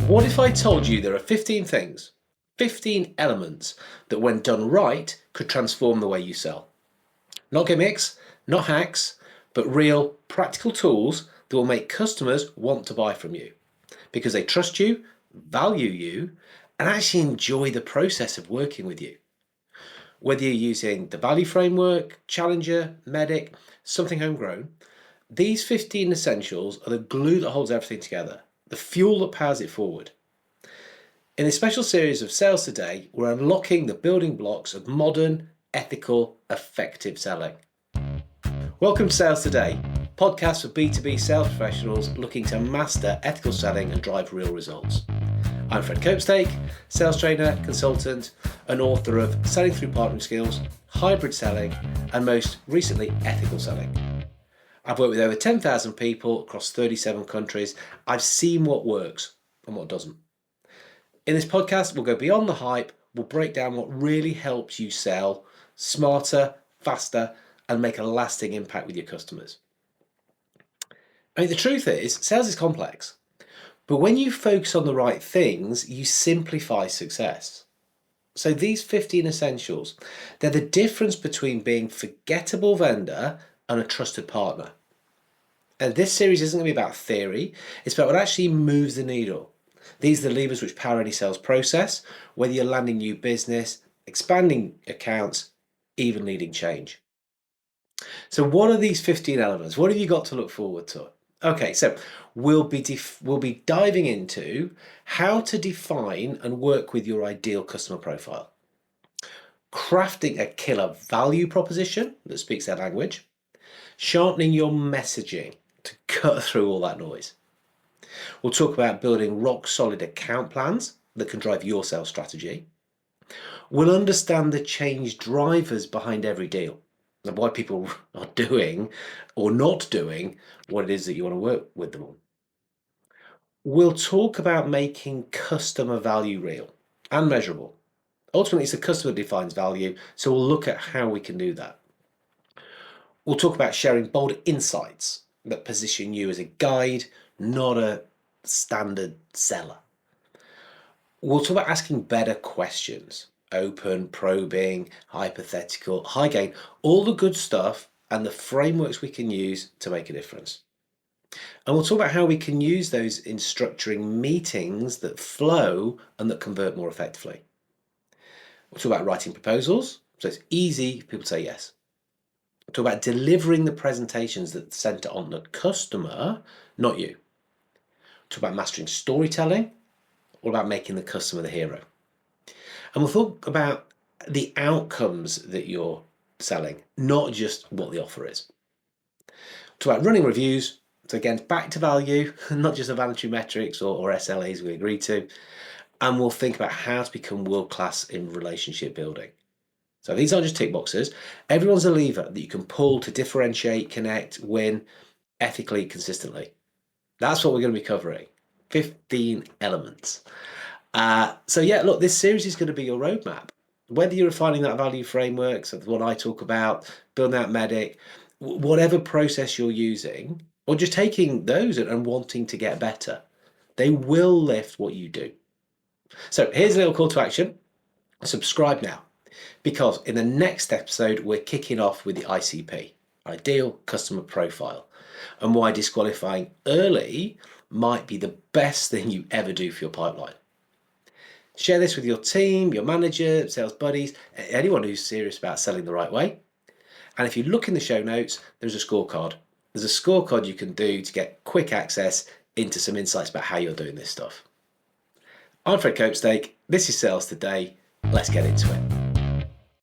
What if I told you there are 15 things, 15 elements that when done right could transform the way you sell? Not gimmicks, not hacks, but real practical tools that will make customers want to buy from you because they trust you, value you, and actually enjoy the process of working with you. Whether you're using the value framework, Challenger, Medic, something homegrown, these 15 essentials are the glue that holds everything together, the fuel that powers it forward. In this special series of Sales Today, we're unlocking the building blocks of modern, ethical, effective selling. Welcome to Sales Today, podcast for B2B sales professionals looking to master ethical selling and drive real results. I'm Fred Copestake, sales trainer, consultant, and author of Selling Through Partnering Skills, Hybrid Selling, and most recently, Ethical Selling. I've worked with over 10,000 people across 37 countries. I've seen what works and what doesn't. In this podcast, we'll go beyond the hype, we'll break down what really helps you sell smarter, faster, and make a lasting impact with your customers. I mean, the truth is, sales is complex, but when you focus on the right things, you simplify success. So these 15 essentials, they're the difference between being a forgettable vendor and a trusted partner. And this series isn't going to be about theory, it's about what actually moves the needle. These are the levers which power any sales process, whether you're landing new business, expanding accounts, even leading change. So what are these 15 elements? What have you got to look forward to? Okay, so we'll be diving into how to define and work with your ideal customer profile, crafting a killer value proposition that speaks their language, sharpening your messaging to cut through all that noise. We'll talk about building rock-solid account plans that can drive your sales strategy. We'll understand the change drivers behind every deal and why people are doing or not doing what it is that you want to work with them on. We'll talk about making customer value real and measurable. Ultimately, it's the customer that defines value, so we'll look at how we can do that. We'll talk about sharing bold insights that position you as a guide, not a standard seller. We'll talk about asking better questions, open, probing, hypothetical, high gain, all the good stuff and the frameworks we can use to make a difference. And we'll talk about how we can use those in structuring meetings that flow and that convert more effectively. We'll talk about writing proposals, so it's easy for people to say yes. We'll talk about delivering the presentations that center on the customer, not you. Talk about mastering storytelling, all about making the customer the hero. And we'll talk about the outcomes that you're selling, not just what the offer is. Talk about running reviews, so again, back to value, not just the vanity metrics or SLAs we agreed to. And we'll think about how to become world-class in relationship building. So these aren't just tick boxes. Everyone's a lever that you can pull to differentiate, connect, win ethically, consistently. That's what we're going to be covering. 15 elements. So yeah, look, this series is going to be your roadmap. Whether you're refining that value framework, so what I talk about, building out Medic, whatever process you're using, or just taking those and wanting to get better, they will lift what you do. So here's a little call to action. Subscribe now, because in the next episode, we're kicking off with the ICP, Ideal Customer Profile, and why disqualifying early might be the best thing you ever do for your pipeline. Share this with your team, your manager, sales buddies, anyone who's serious about selling the right way. And if you look in the show notes, there's a scorecard. There's a scorecard you can do to get quick access into some insights about how you're doing this stuff. I'm Fred Copestake. This is Sales Today. Let's get into it.